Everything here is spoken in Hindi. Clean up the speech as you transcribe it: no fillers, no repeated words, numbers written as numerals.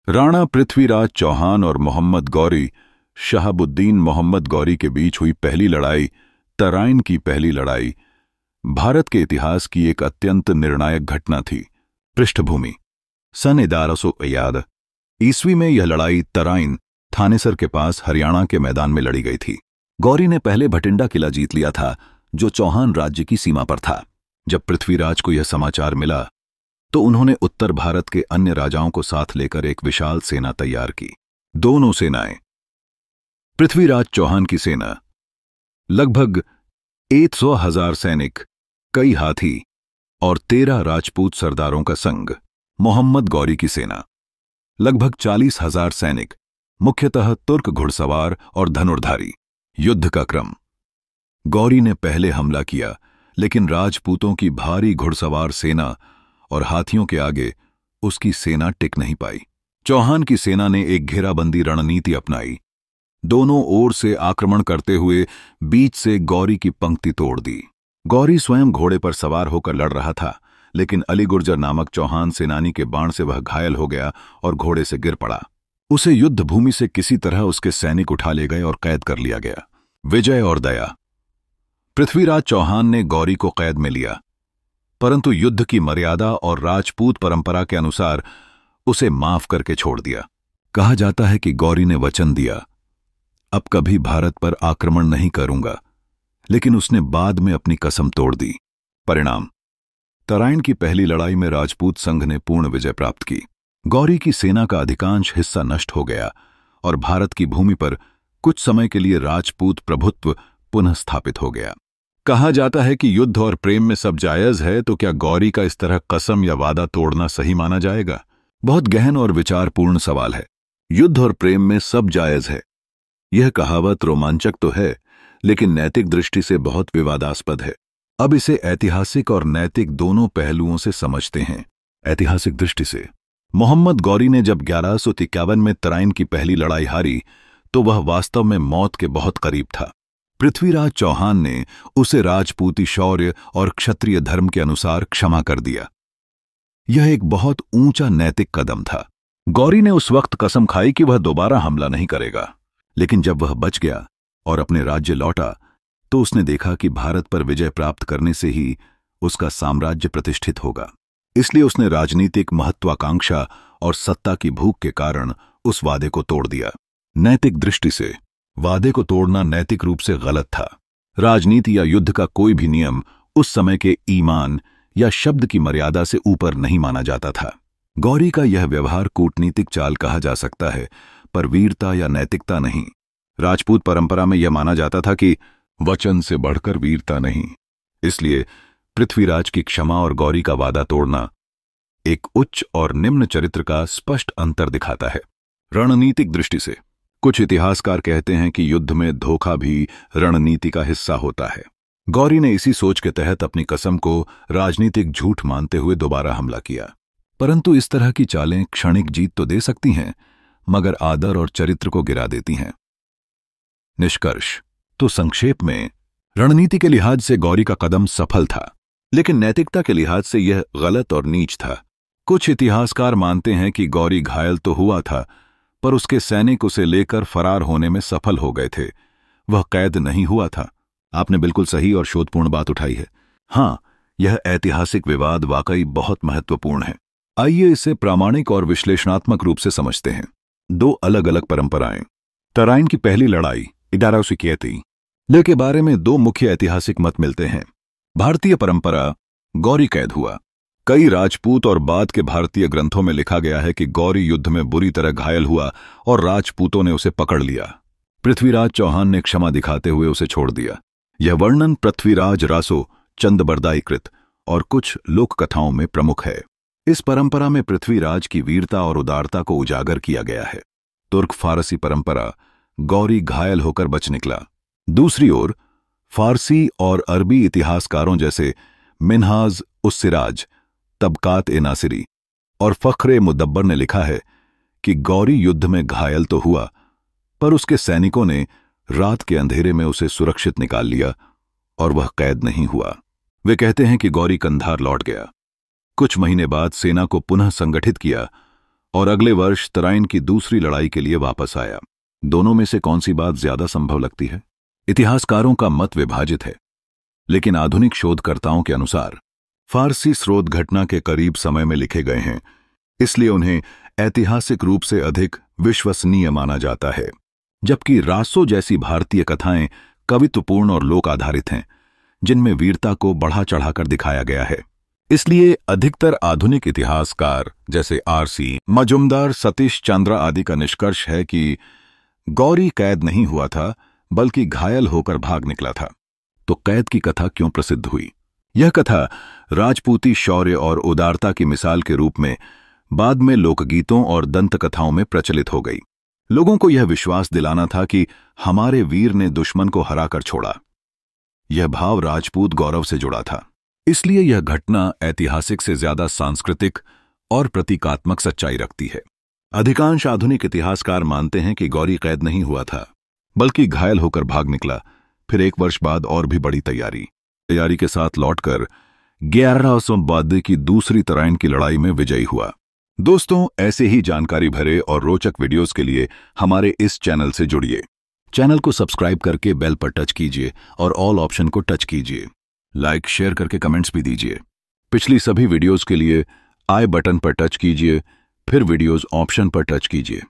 राणा पृथ्वीराज चौहान और मोहम्मद गौरी शहाबुद्दीन मोहम्मद गौरी के बीच हुई पहली लड़ाई तराइन की पहली लड़ाई भारत के इतिहास की एक अत्यंत निर्णायक घटना थी। पृष्ठभूमि सन 1100 ईस्वी में यह लड़ाई तराइन थानेसर के पास हरियाणा के मैदान में लड़ी गई थी। गौरी ने पहले भटिंडा किला जीत लिया था जो चौहान राज्य की सीमा पर था। जब पृथ्वीराज को यह समाचार मिला तो उन्होंने उत्तर भारत के अन्य राजाओं को साथ लेकर एक विशाल सेना तैयार की। दोनों सेनाएं पृथ्वीराज चौहान की सेना लगभग 100,000 सैनिक, कई हाथी और 13 राजपूत सरदारों का संग। मोहम्मद गौरी की सेना लगभग 40,000 सैनिक, मुख्यतः तुर्क घुड़सवार और धनुर्धारी। युद्ध का क्रम गौरी ने पहले हमला किया, लेकिन राजपूतों की भारी घुड़सवार सेना और हाथियों के आगे उसकी सेना टिक नहीं पाई। चौहान की सेना ने एक घेराबंदी रणनीति अपनाई। दोनों ओर से आक्रमण करते हुए बीच से गौरी की पंक्ति तोड़ दी। गौरी स्वयं घोड़े पर सवार होकर लड़ रहा था, लेकिन अली गुर्जर नामक चौहान सेनानी के बाण से वह घायल हो गया और घोड़े से गिर पड़ा। उसे युद्ध भूमि से किसी तरह उसके सैनिक उठा ले गए और कैद कर लिया गया। विजय और दया पृथ्वीराज चौहान ने गौरी को कैद में लिया, परंतु युद्ध की मर्यादा और राजपूत परंपरा के अनुसार उसे माफ करके छोड़ दिया। कहा जाता है कि गौरी ने वचन दिया, अब कभी भारत पर आक्रमण नहीं करूंगा, लेकिन उसने बाद में अपनी कसम तोड़ दी। परिणाम तराइन की पहली लड़ाई में राजपूत संघ ने पूर्ण विजय प्राप्त की। गौरी की सेना का अधिकांश हिस्सा नष्ट हो गया और भारत की भूमि पर कुछ समय के लिए राजपूत प्रभुत्व पुनः स्थापित हो गया। कहा जाता है कि युद्ध और प्रेम में सब जायज है, तो क्या गौरी का इस तरह कसम या वादा तोड़ना सही माना जाएगा? बहुत गहन और विचारपूर्ण सवाल है। युद्ध और प्रेम में सब जायज है, यह कहावत रोमांचक तो है, लेकिन नैतिक दृष्टि से बहुत विवादास्पद है। अब इसे ऐतिहासिक और नैतिक दोनों पहलुओं से समझते हैं। ऐतिहासिक दृष्टि से मोहम्मद गौरी ने जब 1153 में तराइन की पहली लड़ाई हारी तो वह वास्तव में मौत के बहुत करीब था। पृथ्वीराज चौहान ने उसे राजपूती शौर्य और क्षत्रिय धर्म के अनुसार क्षमा कर दिया। यह एक बहुत ऊंचा नैतिक कदम था। गौरी ने उस वक्त कसम खाई कि वह दोबारा हमला नहीं करेगा, लेकिन जब वह बच गया और अपने राज्य लौटा तो उसने देखा कि भारत पर विजय प्राप्त करने से ही उसका साम्राज्य प्रतिष्ठित होगा। इसलिए उसने राजनीतिक महत्वाकांक्षा और सत्ता की भूख के कारण उस वादे को तोड़ दिया। नैतिक दृष्टि से वादे को तोड़ना नैतिक रूप से गलत था। राजनीति या युद्ध का कोई भी नियम उस समय के ईमान या शब्द की मर्यादा से ऊपर नहीं माना जाता था। गौरी का यह व्यवहार कूटनीतिक चाल कहा जा सकता है, पर वीरता या नैतिकता नहीं। राजपूत परंपरा में यह माना जाता था कि वचन से बढ़कर वीरता नहीं। इसलिए पृथ्वीराज की क्षमा और गौरी का वादा तोड़ना एक उच्च और निम्न चरित्र का स्पष्ट अंतर दिखाता है। रणनीतिक दृष्टि से कुछ इतिहासकार कहते हैं कि युद्ध में धोखा भी रणनीति का हिस्सा होता है। गौरी ने इसी सोच के तहत अपनी कसम को राजनीतिक झूठ मानते हुए दोबारा हमला किया। परंतु इस तरह की चालें क्षणिक जीत तो दे सकती हैं, मगर आदर और चरित्र को गिरा देती हैं। निष्कर्ष तो संक्षेप में, रणनीति के लिहाज से गौरी का कदम सफल था, लेकिन नैतिकता के लिहाज से यह गलत और नीच था। कुछ इतिहासकार मानते हैं कि गौरी घायल तो हुआ था, पर उसके सैनिक उसे लेकर फरार होने में सफल हो गए थे। वह कैद नहीं हुआ था। आपने बिल्कुल सही और शोधपूर्ण बात उठाई है। हाँ, यह ऐतिहासिक विवाद वाकई बहुत महत्वपूर्ण है। आइए इसे प्रामाणिक और विश्लेषणात्मक रूप से समझते हैं। दो अलग अलग परंपराएं। तराइन की पहली लड़ाई 1181 के बारे में दो मुख्य ऐतिहासिक मत मिलते हैं। भारतीय परंपरा, गौरी कैद हुआ। कई राजपूत और बाद के भारतीय ग्रंथों में लिखा गया है कि गौरी युद्ध में बुरी तरह घायल हुआ और राजपूतों ने उसे पकड़ लिया। पृथ्वीराज चौहान ने क्षमा दिखाते हुए उसे छोड़ दिया। यह वर्णन पृथ्वीराज रासो, चंदबरदाई कृत और कुछ लोक कथाओं में प्रमुख है। इस परंपरा में पृथ्वीराज की वीरता और उदारता को उजागर किया गया है। तुर्क फारसी परंपरा, गौरी घायल होकर बच निकला। दूसरी ओर फारसी और अरबी इतिहासकारों जैसे मिन्हाज उस सिराज, तबकात ए नासिरी और फख्रे मुदब्बर ने लिखा है कि गौरी युद्ध में घायल तो हुआ, पर उसके सैनिकों ने रात के अंधेरे में उसे सुरक्षित निकाल लिया और वह कैद नहीं हुआ। वे कहते हैं कि गौरी कंधार लौट गया। कुछ महीने बाद सेना को पुनः संगठित किया और अगले वर्ष तराइन की दूसरी लड़ाई के लिए वापस आया। दोनों में से कौन सी बात ज्यादा संभव लगती है? इतिहासकारों का मत विभाजित है, लेकिन आधुनिक शोधकर्ताओं के अनुसार फारसी स्रोत घटना के करीब समय में लिखे गए हैं, इसलिए उन्हें ऐतिहासिक रूप से अधिक विश्वसनीय माना जाता है। जबकि रासो जैसी भारतीय कथाएं कवित्वपूर्ण और लोक आधारित हैं, जिनमें वीरता को बढ़ा चढ़ाकर दिखाया गया है। इसलिए अधिकतर आधुनिक इतिहासकार जैसे आर.सी. मजुमदार, सतीश चंद्र आदि का निष्कर्ष है कि गौरी कैद नहीं हुआ था, बल्कि घायल होकर भाग निकला था। तो कैद की कथा क्यों प्रसिद्ध हुई? यह कथा राजपूती शौर्य और उदारता की मिसाल के रूप में बाद में लोकगीतों और दंतकथाओं में प्रचलित हो गई। लोगों को यह विश्वास दिलाना था कि हमारे वीर ने दुश्मन को हराकर छोड़ा। यह भाव राजपूत गौरव से जुड़ा था। इसलिए यह घटना ऐतिहासिक से ज्यादा सांस्कृतिक और प्रतीकात्मक सच्चाई रखती है। अधिकांश आधुनिक इतिहासकार मानते हैं कि गौरी कैद नहीं हुआ था, बल्कि घायल होकर भाग निकला। फिर एक वर्ष बाद और भी बड़ी तैयारी के साथ लौटकर 1192 की दूसरी तराइन की लड़ाई में विजयी हुआ। दोस्तों, ऐसे ही जानकारी भरे और रोचक वीडियोस के लिए हमारे इस चैनल से जुड़िए। चैनल को सब्सक्राइब करके बेल पर टच कीजिए और ऑल ऑप्शन को टच कीजिए। लाइक शेयर करके कमेंट्स भी दीजिए। पिछली सभी वीडियोस के लिए आई बटन पर टच कीजिए, फिर वीडियोस ऑप्शन पर टच कीजिए।